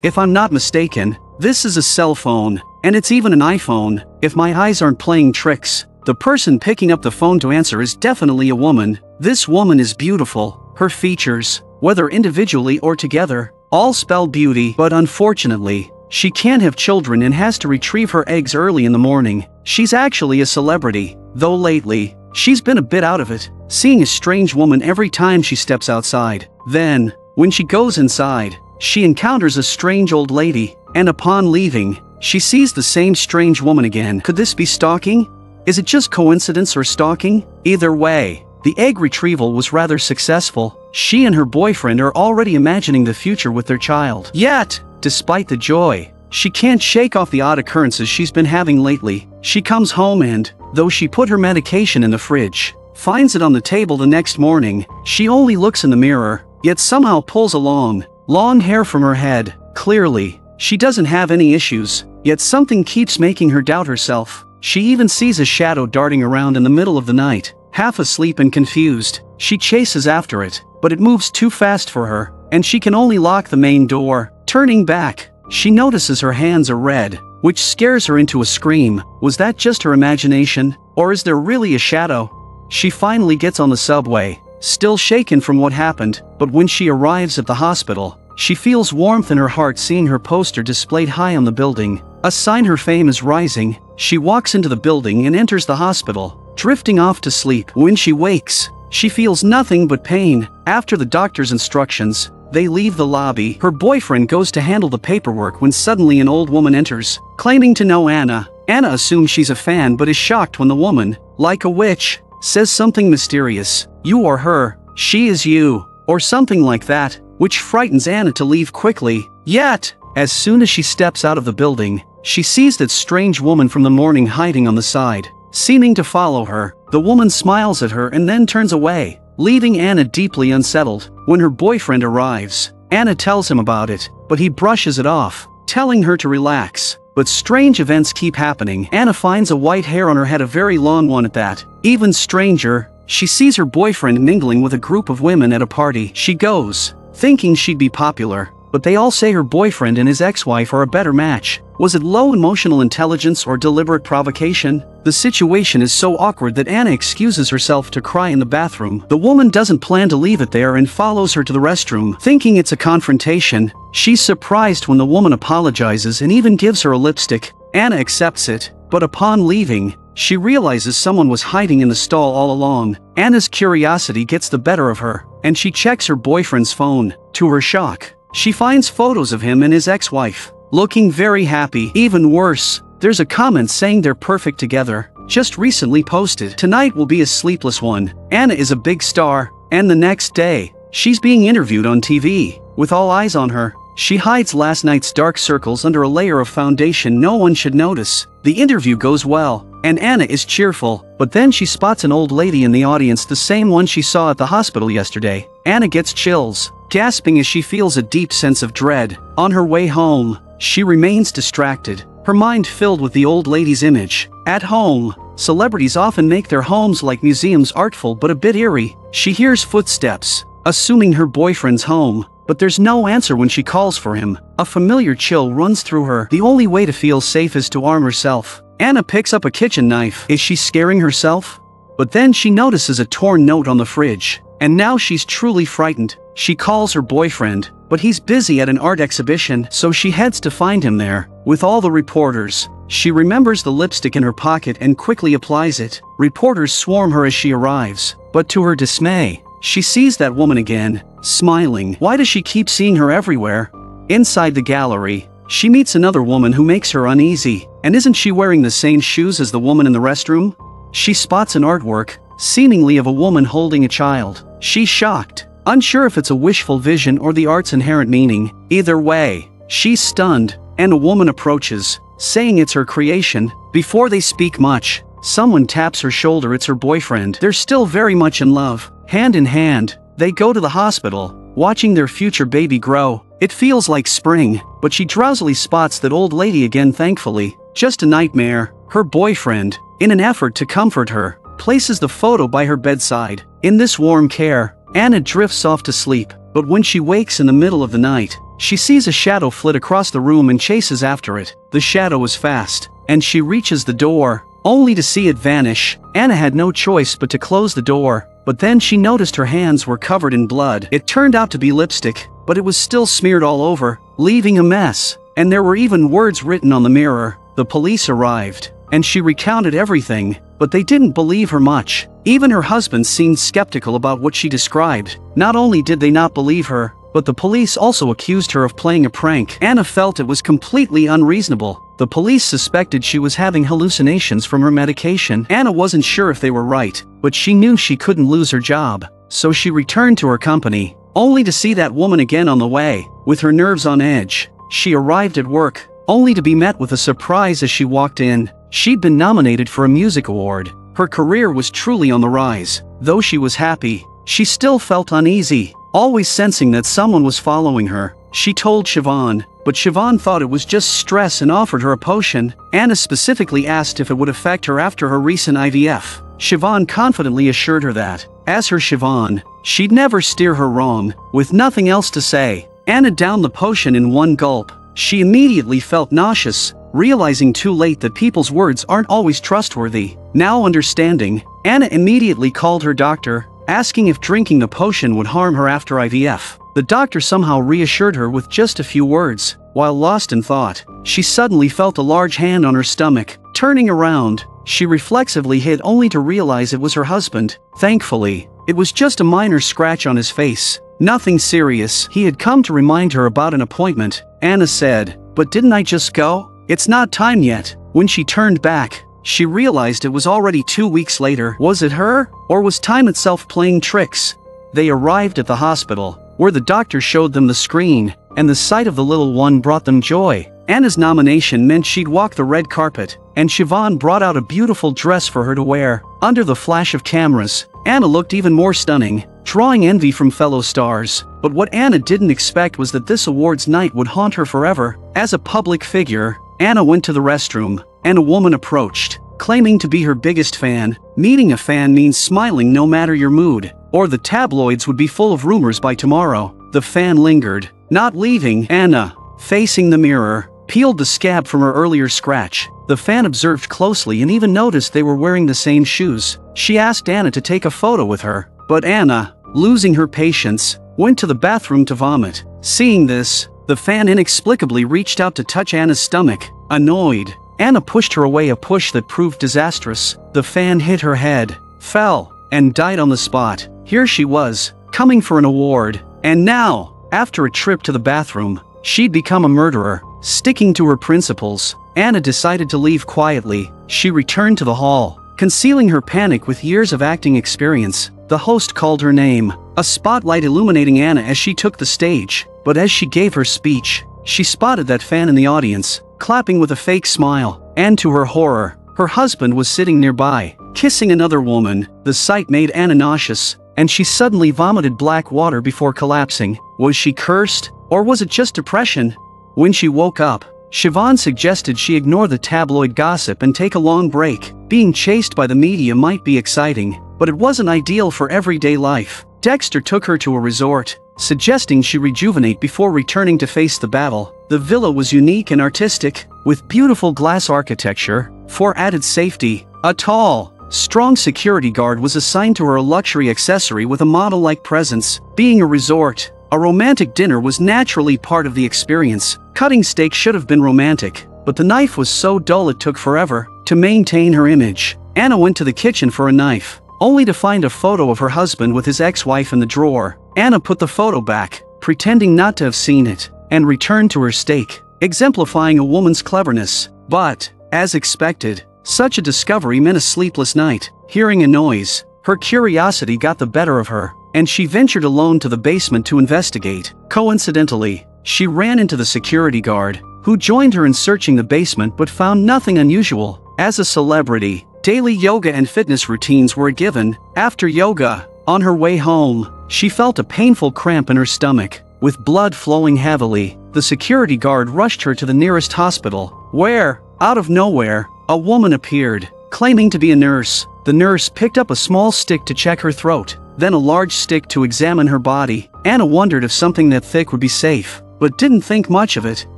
If I'm not mistaken, this is a cell phone, and it's even an iPhone. If my eyes aren't playing tricks, the person picking up the phone to answer is definitely a woman. This woman is beautiful. Her features, whether individually or together, all spell beauty, but unfortunately, she can't have children and has to retrieve her eggs early in the morning. She's actually a celebrity, though lately, she's been a bit out of it, seeing a strange woman every time she steps outside. Then, when she goes inside, she encounters a strange old lady, and upon leaving, she sees the same strange woman again. Could this be stalking? Is it just coincidence or stalking? Either way, the egg retrieval was rather successful. She and her boyfriend are already imagining the future with their child. Yet, despite the joy, she can't shake off the odd occurrences she's been having lately. She comes home and, though she put her medication in the fridge, finds it on the table the next morning. She only looks in the mirror, yet somehow pulls a long hair from her head. Clearly, she doesn't have any issues, yet something keeps making her doubt herself. She even sees a shadow darting around in the middle of the night. Half asleep and confused, she chases after it, but it moves too fast for her, and she can only lock the main door. Turning back, she notices her hands are red, which scares her into a scream. Was that just her imagination, or is there really a shadow? She finally gets on the subway, still shaken from what happened, but when she arrives at the hospital, she feels warmth in her heart seeing her poster displayed high on the building, a sign her fame is rising. She walks into the building and enters the hospital, drifting off to sleep. When she wakes, she feels nothing but pain. After the doctor's instructions, they leave the lobby. Her boyfriend goes to handle the paperwork when suddenly an old woman enters, claiming to know Anna. Anna assumes she's a fan but is shocked when the woman, like a witch, says something mysterious. "You are her, she is you," or something like that, which frightens Anna to leave quickly. Yet, as soon as she steps out of the building, she sees that strange woman from the morning hiding on the side, seeming to follow her. The woman smiles at her and then turns away, leaving Anna deeply unsettled. When her boyfriend arrives, Anna tells him about it, but he brushes it off, telling her to relax. But strange events keep happening. Anna finds a white hair on her head, a very long one at that. Even stranger, she sees her boyfriend mingling with a group of women at a party. She goes, thinking she'd be popular, but they all say her boyfriend and his ex-wife are a better match. Was it low emotional intelligence or deliberate provocation? The situation is so awkward that Anna excuses herself to cry in the bathroom. The woman doesn't plan to leave it there and follows her to the restroom, thinking it's a confrontation. She's surprised when the woman apologizes and even gives her a lipstick. Anna accepts it, but upon leaving, she realizes someone was hiding in the stall all along. Anna's curiosity gets the better of her, and she checks her boyfriend's phone. To her shock, she finds photos of him and his ex-wife, looking very happy. Even worse, there's a comment saying they're perfect together, just recently posted. Tonight will be a sleepless one. Anna is a big star, and the next day, she's being interviewed on TV, with all eyes on her. She hides last night's dark circles under a layer of foundation no one should notice. The interview goes well, and Anna is cheerful, but then she spots an old lady in the audience, the same one she saw at the hospital yesterday. Anna gets chills, gasping as she feels a deep sense of dread. On her way home, she remains distracted, her mind filled with the old lady's image. At home, celebrities often make their homes like museums, artful but a bit eerie. She hears footsteps, assuming her boyfriend's home, but there's no answer when she calls for him. A familiar chill runs through her. The only way to feel safe is to arm herself. Anna picks up a kitchen knife. Is she scaring herself? But then she notices a torn note on the fridge, and now she's truly frightened. She calls her boyfriend, but he's busy at an art exhibition, so she heads to find him there, with all the reporters. She remembers the lipstick in her pocket and quickly applies it. Reporters swarm her as she arrives, but to her dismay, she sees that woman again, smiling. Why does she keep seeing her everywhere? Inside the gallery, she meets another woman who makes her uneasy. And isn't she wearing the same shoes as the woman in the restroom? She spots an artwork, seemingly of a woman holding a child. She's shocked, unsure if it's a wishful vision or the art's inherent meaning. Either way, she's stunned, and a woman approaches, saying it's her creation. Before they speak much, someone taps her shoulder. It's her boyfriend. They're still very much in love. Hand in hand, they go to the hospital, watching their future baby grow. It feels like spring, but she drowsily spots that old lady again. Thankfully, just a nightmare. Her boyfriend, in an effort to comfort her, places the photo by her bedside. In this warm care, Anna drifts off to sleep, but when she wakes in the middle of the night, she sees a shadow flit across the room and chases after it. The shadow is fast, and she reaches the door, only to see it vanish. Anna had no choice but to close the door, but then she noticed her hands were covered in blood. It turned out to be lipstick, but it was still smeared all over, leaving a mess, and there were even words written on the mirror. The police arrived, and she recounted everything, but they didn't believe her much. Even her husband seemed skeptical about what she described. Not only did they not believe her, but the police also accused her of playing a prank. Anna felt it was completely unreasonable. The police suspected she was having hallucinations from her medication. Anna wasn't sure if they were right, but she knew she couldn't lose her job. So she returned to her company, only to see that woman again on the way. With her nerves on edge, she arrived at work, only to be met with a surprise as she walked in. She'd been nominated for a music award. Her career was truly on the rise. Though she was happy, she still felt uneasy, always sensing that someone was following her. She told Siobhan, but Siobhan thought it was just stress and offered her a potion. Anna specifically asked if it would affect her after her recent IVF. Siobhan confidently assured her that, as her Siobhan, she'd never steer her wrong. With nothing else to say, Anna downed the potion in one gulp. She immediately felt nauseous, realizing too late that people's words aren't always trustworthy. Now understanding, Anna immediately called her doctor, asking if drinking the potion would harm her after IVF. The doctor somehow reassured her with just a few words. While lost in thought, she suddenly felt a large hand on her stomach. Turning around, she reflexively hid only to realize it was her husband. Thankfully, it was just a minor scratch on his face. Nothing serious. He had come to remind her about an appointment. Anna said, "But didn't I just go? It's not time yet." When she turned back, she realized it was already 2 weeks later. Was it her, or was time itself playing tricks? They arrived at the hospital, where the doctor showed them the screen, and the sight of the little one brought them joy. Anna's nomination meant she'd walk the red carpet, and Siobhan brought out a beautiful dress for her to wear. Under the flash of cameras, Anna looked even more stunning, drawing envy from fellow stars. But what Anna didn't expect was that this awards night would haunt her forever. As a public figure, Anna went to the restroom, and a woman approached, claiming to be her biggest fan. Meeting a fan means smiling no matter your mood, or the tabloids would be full of rumors by tomorrow. The fan lingered, not leaving. Anna, facing the mirror, peeled the scab from her earlier scratch. The fan observed closely and even noticed they were wearing the same shoes. She asked Anna to take a photo with her, but Anna, losing her patience, went to the bathroom to vomit. Seeing this, the fan inexplicably reached out to touch Anna's stomach. Annoyed, Anna pushed her away, a push that proved disastrous. The fan hit her head, fell, and died on the spot. Here she was, coming for an award, and now, after a trip to the bathroom, she'd become a murderer. Sticking to her principles, Anna decided to leave quietly. She returned to the hall, concealing her panic with years of acting experience. The host called her name, a spotlight illuminating Anna as she took the stage. But as she gave her speech, she spotted that fan in the audience, clapping with a fake smile. And to her horror, her husband was sitting nearby, kissing another woman. The sight made Anna nauseous, and she suddenly vomited black water before collapsing. Was she cursed, or was it just depression? When she woke up, Siobhan suggested she ignore the tabloid gossip and take a long break. Being chased by the media might be exciting, but it wasn't ideal for everyday life. Dexter took her to a resort, suggesting she rejuvenate before returning to face the battle. The villa was unique and artistic, with beautiful glass architecture. For added safety, a tall, strong security guard was assigned to her, a luxury accessory with a model-like presence. Being a resort, a romantic dinner was naturally part of the experience. Cutting steak should have been romantic, but the knife was so dull it took forever. To maintain her image, Anna went to the kitchen for a knife, only to find a photo of her husband with his ex-wife in the drawer. Anna put the photo back, pretending not to have seen it, and returned to her steak, exemplifying a woman's cleverness. But, as expected, such a discovery meant a sleepless night. Hearing a noise, her curiosity got the better of her, and she ventured alone to the basement to investigate. Coincidentally, she ran into the security guard, who joined her in searching the basement but found nothing unusual. As a celebrity, daily yoga and fitness routines were a given. After yoga, on her way home, she felt a painful cramp in her stomach, with blood flowing heavily. The security guard rushed her to the nearest hospital, where, out of nowhere, a woman appeared, claiming to be a nurse. The nurse picked up a small stick to check her throat, then a large stick to examine her body. Anna wondered if something that thick would be safe. but didn't think much of it,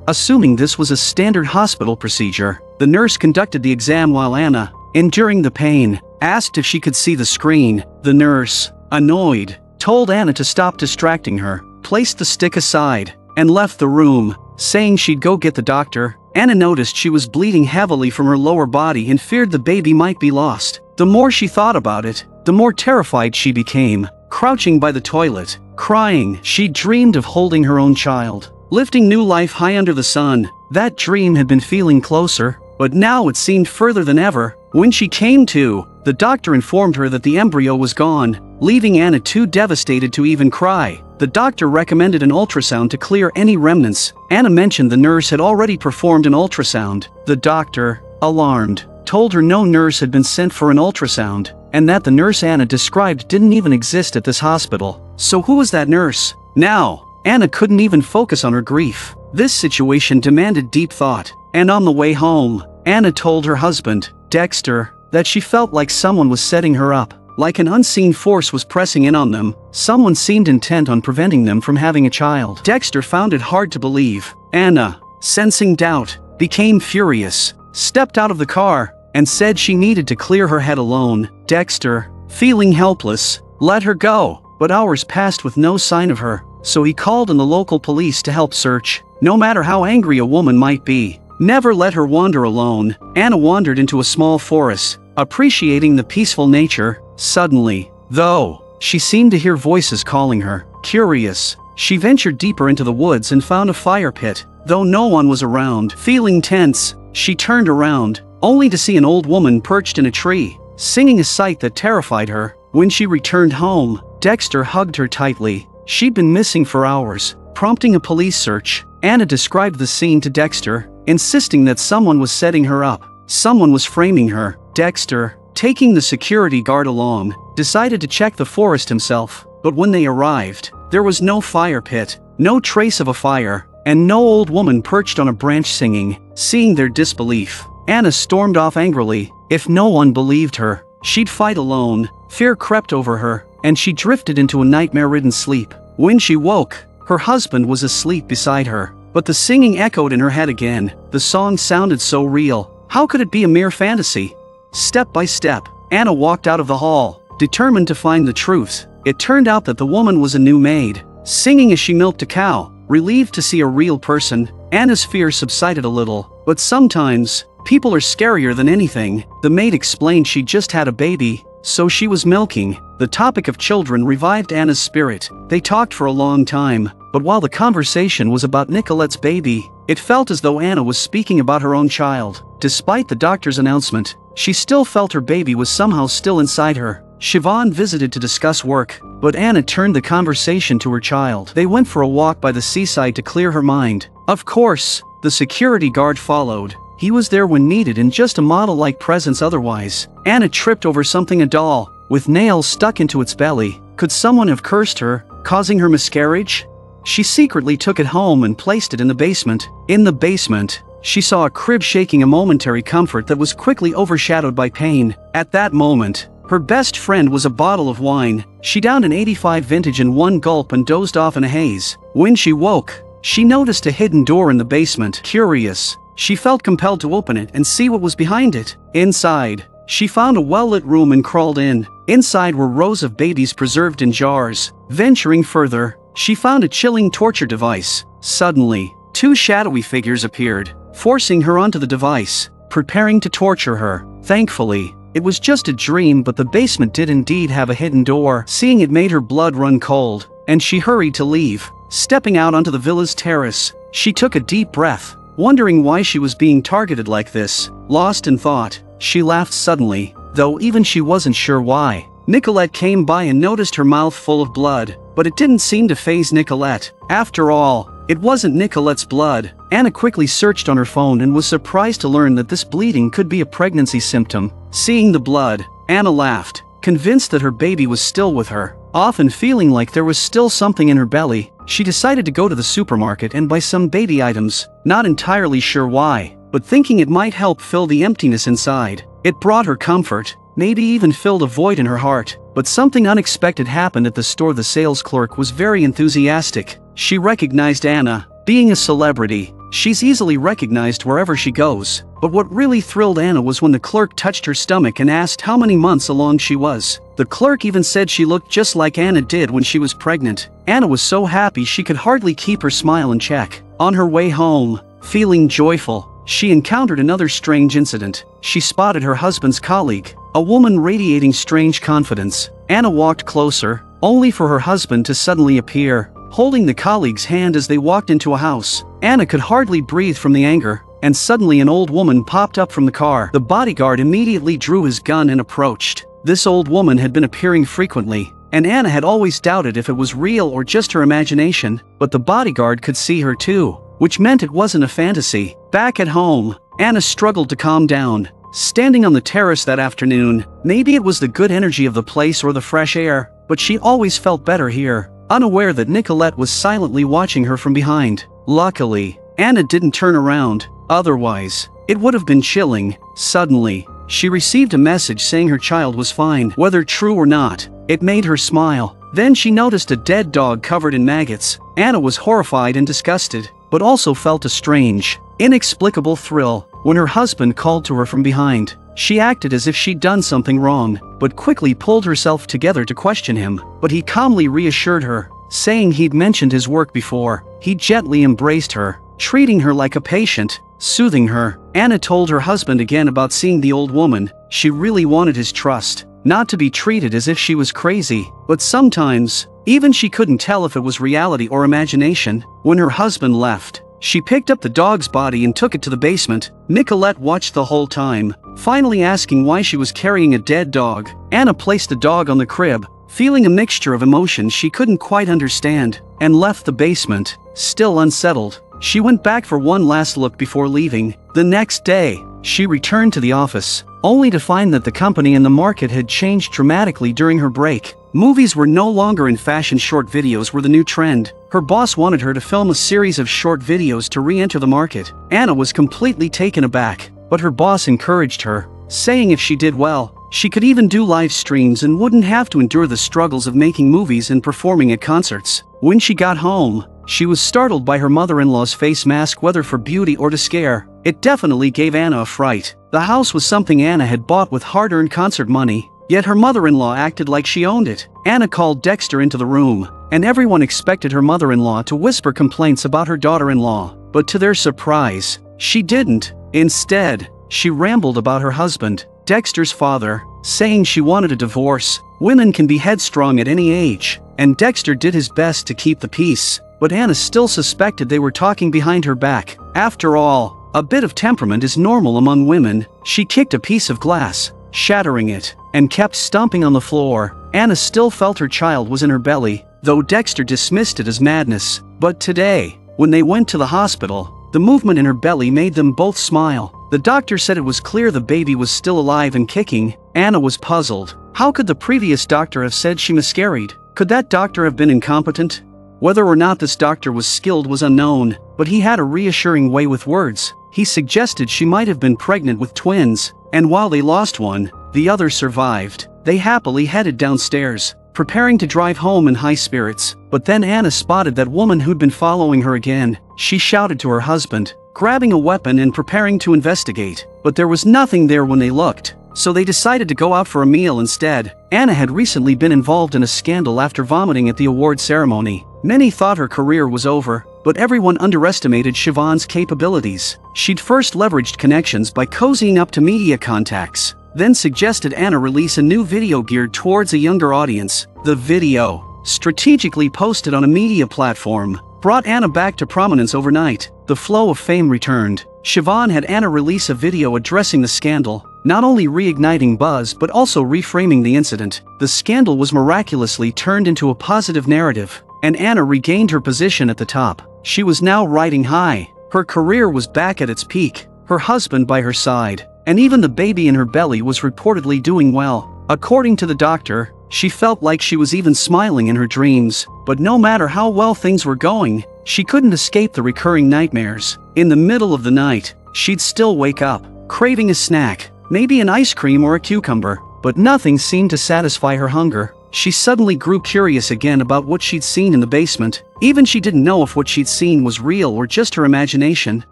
assuming this was a standard hospital procedure. The nurse conducted the exam while Anna, enduring the pain, asked if she could see the screen. The nurse, annoyed, told Anna to stop distracting her, placed the stick aside, and left the room, saying she'd go get the doctor. Anna noticed she was bleeding heavily from her lower body and feared the baby might be lost. The more she thought about it, the more terrified she became. Crouching by the toilet, crying, she dreamed of holding her own child, lifting new life high under the sun. That dream had been feeling closer, but now it seemed further than ever. When she came to, the doctor informed her that the embryo was gone, leaving Anna too devastated to even cry. The doctor recommended an ultrasound to clear any remnants. Anna mentioned the nurse had already performed an ultrasound. The doctor, alarmed, told her no nurse had been sent for an ultrasound, and that the nurse Anna described didn't even exist at this hospital. So who was that nurse? Now, Anna couldn't even focus on her grief. This situation demanded deep thought, and on the way home, Anna told her husband, Dexter, that she felt like someone was setting her up, like an unseen force was pressing in on them. Someone seemed intent on preventing them from having a child. Dexter found it hard to believe. Anna, sensing doubt, became furious, stepped out of the car, and said she needed to clear her head alone. Dexter, feeling helpless, let her go, but hours passed with no sign of her, so he called in the local police to help search. No matter how angry a woman might be, never let her wander alone. Anna wandered into a small forest, appreciating the peaceful nature. Suddenly, though, she seemed to hear voices calling her. Curious, she ventured deeper into the woods and found a fire pit. Though no one was around, feeling tense, she turned around, only to see an old woman perched in a tree, singing, a sight that terrified her. When she returned home, Dexter hugged her tightly. She'd been missing for hours, prompting a police search. Anna described the scene to Dexter, insisting that someone was setting her up. Someone was framing her. Dexter, taking the security guard along, decided to check the forest himself. But when they arrived, there was no fire pit, no trace of a fire, and no old woman perched on a branch singing. Seeing their disbelief, Anna stormed off angrily. If no one believed her, she'd fight alone. Fear crept over her, and she drifted into a nightmare-ridden sleep. When she woke, her husband was asleep beside her, but the singing echoed in her head again. The song sounded so real. How could it be a mere fantasy? Step by step, Anna walked out of the hall, determined to find the truth. It turned out that the woman was a new maid, singing as she milked a cow. Relieved to see a real person, Anna's fear subsided a little. But sometimes, people are scarier than anything. The maid explained she just had a baby, so she was milking. The topic of children revived Anna's spirit. They talked for a long time, but while the conversation was about Nicolette's baby, it felt as though Anna was speaking about her own child. Despite the doctor's announcement, she still felt her baby was somehow still inside her. Siobhan visited to discuss work, but Anna turned the conversation to her child. They went for a walk by the seaside to clear her mind. Of course, the security guard followed. He was there when needed in just a model-like presence otherwise. Anna tripped over something, a doll, with nails stuck into its belly. Could someone have cursed her, causing her miscarriage? She secretly took it home and placed it in the basement. In the basement, she saw a crib, shaking, a momentary comfort that was quickly overshadowed by pain. At that moment, her best friend was a bottle of wine. She downed an 85 vintage in one gulp and dozed off in a haze. When she woke, she noticed a hidden door in the basement. Curious, she felt compelled to open it and see what was behind it. Inside, she found a well-lit room and crawled in. Inside were rows of babies preserved in jars. Venturing further, she found a chilling torture device. Suddenly, two shadowy figures appeared, forcing her onto the device, preparing to torture her. Thankfully, it was just a dream, but the basement did indeed have a hidden door. Seeing it made her blood run cold, and she hurried to leave. Stepping out onto the villa's terrace, she took a deep breath, wondering why she was being targeted like this. Lost in thought, she laughed suddenly, though even she wasn't sure why. Nicolette came by and noticed her mouth full of blood, but it didn't seem to faze Nicolette. After all, it wasn't Nicolette's blood. Anna quickly searched on her phone and was surprised to learn that this bleeding could be a pregnancy symptom. Seeing the blood, Anna laughed, convinced that her baby was still with her. Often feeling like there was still something in her belly, she decided to go to the supermarket and buy some baby items, not entirely sure why, but thinking it might help fill the emptiness inside. It brought her comfort, maybe even filled a void in her heart. But something unexpected happened at the store. The sales clerk was very enthusiastic. She recognized Anna, Being a celebrity, she's easily recognized wherever she goes. But what really thrilled Anna was when the clerk touched her stomach and asked how many months along she was. The clerk even said she looked just like Anna did when she was pregnant. Anna was so happy she could hardly keep her smile in check. On her way home, feeling joyful, she encountered another strange incident. She spotted her husband's colleague, a woman radiating strange confidence. Anna walked closer, only for her husband to suddenly appear, holding the colleague's hand as they walked into a house. Anna could hardly breathe from the anger, and suddenly an old woman popped up from the car. The bodyguard immediately drew his gun and approached. This old woman had been appearing frequently, and Anna had always doubted if it was real or just her imagination, but the bodyguard could see her too, which meant it wasn't a fantasy. Back at home, Anna struggled to calm down. Standing on the terrace that afternoon, maybe it was the good energy of the place or the fresh air, but she always felt better here, unaware that Nicolette was silently watching her from behind. Luckily, Anna didn't turn around, otherwise, it would have been chilling. Suddenly, she received a message saying her child was fine. Whether true or not, it made her smile. Then she noticed a dead dog covered in maggots. Anna was horrified and disgusted, but also felt a strange, inexplicable thrill when her husband called to her from behind. She acted as if she'd done something wrong, but quickly pulled herself together to question him. But he calmly reassured her, saying he'd mentioned his work before. He gently embraced her, treating her like a patient, soothing her. Anna told her husband again about seeing the old woman. She really wanted his trust, not to be treated as if she was crazy. But sometimes, even she couldn't tell if it was reality or imagination. When her husband left, she picked up the dog's body and took it to the basement. Nicolette watched the whole time, finally asking why she was carrying a dead dog. Anna placed the dog on the crib, feeling a mixture of emotions she couldn't quite understand, and left the basement, still unsettled. She went back for one last look before leaving. The next day, she returned to the office, only to find that the company and the market had changed dramatically during her break. Movies were no longer in fashion. Short videos were the new trend. Her boss wanted her to film a series of short videos to re-enter the market. Anna was completely taken aback, but her boss encouraged her, saying if she did well, she could even do live streams and wouldn't have to endure the struggles of making movies and performing at concerts. When she got home, she was startled by her mother-in-law's face mask, whether for beauty or to scare. It definitely gave Anna a fright. The house was something Anna had bought with hard-earned concert money, yet her mother-in-law acted like she owned it. Anna called Dexter into the room, and everyone expected her mother-in-law to whisper complaints about her daughter-in-law. But to their surprise, she didn't. Instead, she rambled about her husband, Dexter's father, saying she wanted a divorce. Women can be headstrong at any age, and Dexter did his best to keep the peace. But Anna still suspected they were talking behind her back. After all, a bit of temperament is normal among women. She kicked a piece of glass, shattering it, and kept stomping on the floor. Anna still felt her child was in her belly, though Dexter dismissed it as madness. But today, when they went to the hospital, the movement in her belly made them both smile. The doctor said it was clear the baby was still alive and kicking. Anna was puzzled. How could the previous doctor have said she miscarried? Could that doctor have been incompetent? Whether or not this doctor was skilled was unknown, but he had a reassuring way with words. He suggested she might have been pregnant with twins, and while they lost one, the other survived. They happily headed downstairs, preparing to drive home in high spirits. But then Anna spotted that woman who'd been following her again. She shouted to her husband, grabbing a weapon and preparing to investigate. But there was nothing there when they looked, so they decided to go out for a meal instead. Anna had recently been involved in a scandal after vomiting at the award ceremony. Many thought her career was over, but everyone underestimated Siobhan's capabilities. She'd first leveraged connections by cozying up to media contacts, then suggested Anna release a new video geared towards a younger audience. The video, strategically posted on a media platform, brought Anna back to prominence overnight. The flow of fame returned. Siobhan had Anna release a video addressing the scandal, not only reigniting buzz but also reframing the incident. The scandal was miraculously turned into a positive narrative, and Anna regained her position at the top. She was now riding high. Her career was back at its peak, her husband by her side, and even the baby in her belly was reportedly doing well. According to the doctor, she felt like she was even smiling in her dreams. But no matter how well things were going, she couldn't escape the recurring nightmares. In the middle of the night, she'd still wake up, craving a snack, maybe an ice cream or a cucumber, but nothing seemed to satisfy her hunger. she suddenly grew curious again about what she'd seen in the basement. Even she didn't know if what she'd seen was real or just her imagination.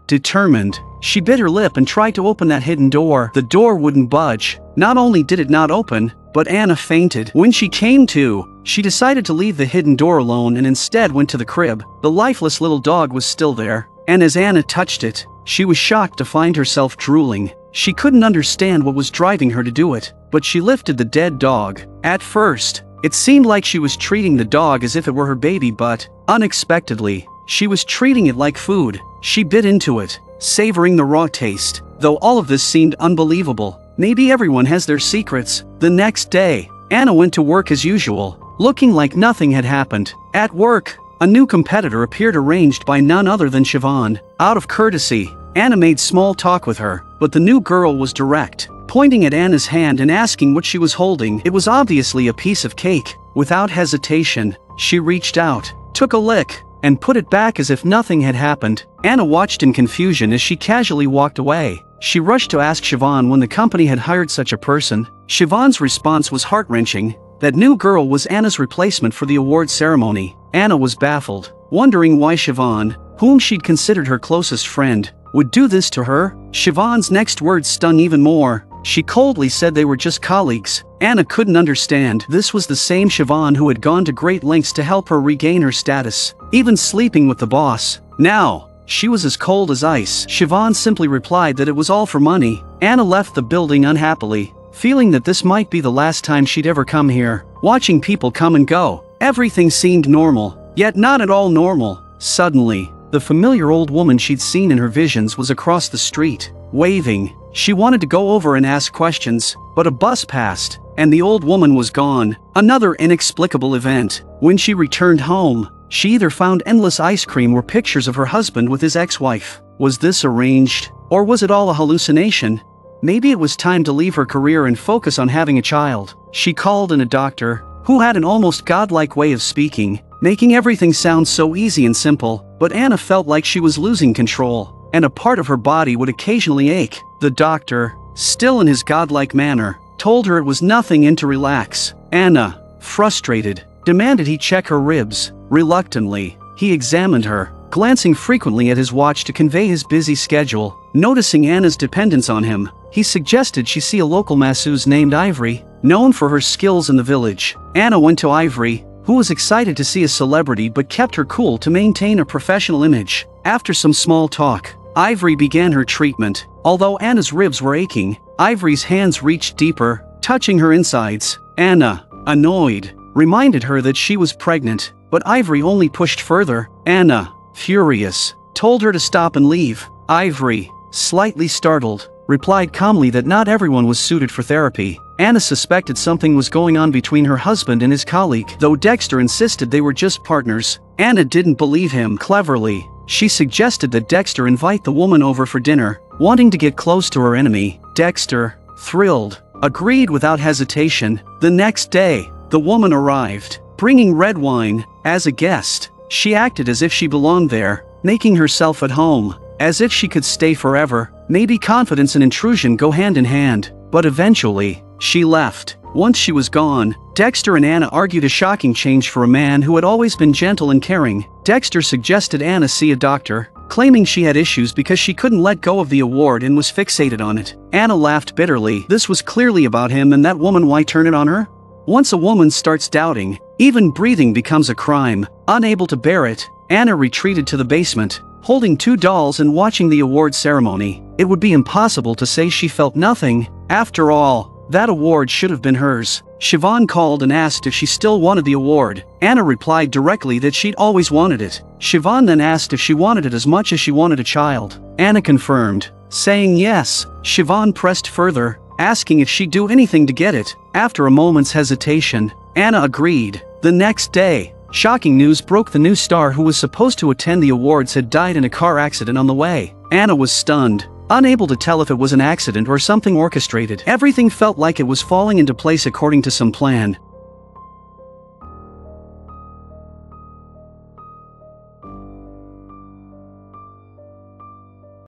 Determined, she bit her lip and tried to open that hidden door. The door wouldn't budge. Not only did it not open, but Anna fainted. When she came to, she decided to leave the hidden door alone and instead went to the crib. The lifeless little dog was still there, and as Anna touched it, she was shocked to find herself drooling. She couldn't understand what was driving her to do it, but she lifted the dead dog. At first, it seemed like she was treating the dog as if it were her baby, but, unexpectedly, she was treating it like food. She bit into it, savoring the raw taste. Though all of this seemed unbelievable, maybe everyone has their secrets. The next day, Anna went to work as usual, looking like nothing had happened. At work, a new competitor appeared, arranged by none other than Siobhan. Out of courtesy, Anna made small talk with her, but the new girl was direct, pointing at Anna's hand and asking what she was holding. It was obviously a piece of cake. Without hesitation, she reached out, took a lick, and put it back as if nothing had happened. Anna watched in confusion as she casually walked away. She rushed to ask Siobhan when the company had hired such a person. Siobhan's response was heart-wrenching. That new girl was Anna's replacement for the award ceremony. Anna was baffled, wondering why Siobhan, whom she'd considered her closest friend, would do this to her. Siobhan's next words stung even more. She coldly said they were just colleagues. Anna couldn't understand. This was the same Siobhan who had gone to great lengths to help her regain her status, even sleeping with the boss. Now, she was as cold as ice. Siobhan simply replied that it was all for money. Anna left the building unhappily, feeling that this might be the last time she'd ever come here. Watching people come and go, everything seemed normal, yet not at all normal. Suddenly, the familiar old woman she'd seen in her visions was across the street, waving. She wanted to go over and ask questions, but a bus passed, and the old woman was gone. Another inexplicable event. When she returned home, she either found endless ice cream or pictures of her husband with his ex-wife. Was this arranged, or was it all a hallucination? Maybe it was time to leave her career and focus on having a child. She called in a doctor, who had an almost godlike way of speaking, making everything sound so easy and simple. But Anna felt like she was losing control, and a part of her body would occasionally ache. The doctor, still in his godlike manner, told her it was nothing and to relax. Anna, frustrated, demanded he check her ribs. Reluctantly, he examined her, glancing frequently at his watch to convey his busy schedule. Noticing Anna's dependence on him, he suggested she see a local masseuse named Ivory, known for her skills in the village. Anna went to Ivory, who was excited to see a celebrity but kept her cool to maintain a professional image. After some small talk, Ivory began her treatment. Although Anna's ribs were aching, Ivory's hands reached deeper, touching her insides. Anna, annoyed, reminded her that she was pregnant, but Ivory only pushed further. Anna, furious, told her to stop and leave. Ivory, slightly startled, replied calmly that not everyone was suited for therapy. Anna suspected something was going on between her husband and his colleague. Though Dexter insisted they were just partners, Anna didn't believe him. Cleverly, she suggested that Dexter invite the woman over for dinner, wanting to get close to her enemy. Dexter, thrilled, agreed without hesitation. The next day, the woman arrived, bringing red wine. As a guest, she acted as if she belonged there, making herself at home, as if she could stay forever. Maybe confidence and intrusion go hand in hand, but eventually, she left. Once she was gone, Dexter and Anna argued, a shocking change for a man who had always been gentle and caring. Dexter suggested Anna see a doctor, claiming she had issues because she couldn't let go of the award and was fixated on it. Anna laughed bitterly. This was clearly about him and that woman. Why turn it on her? Once a woman starts doubting, even breathing becomes a crime. Unable to bear it, Anna retreated to the basement, holding 2 dolls and watching the award ceremony. It would be impossible to say she felt nothing. After all, that award should have been hers. Siobhan called and asked if she still wanted the award. Anna replied directly that she'd always wanted it. Siobhan then asked if she wanted it as much as she wanted a child. Anna confirmed, saying yes. Siobhan pressed further, asking if she'd do anything to get it. After a moment's hesitation, Anna agreed. The next day, shocking news broke. The new star who was supposed to attend the awards had died in a car accident on the way. Anna was stunned, unable to tell if it was an accident or something orchestrated. Everything felt like it was falling into place according to some plan.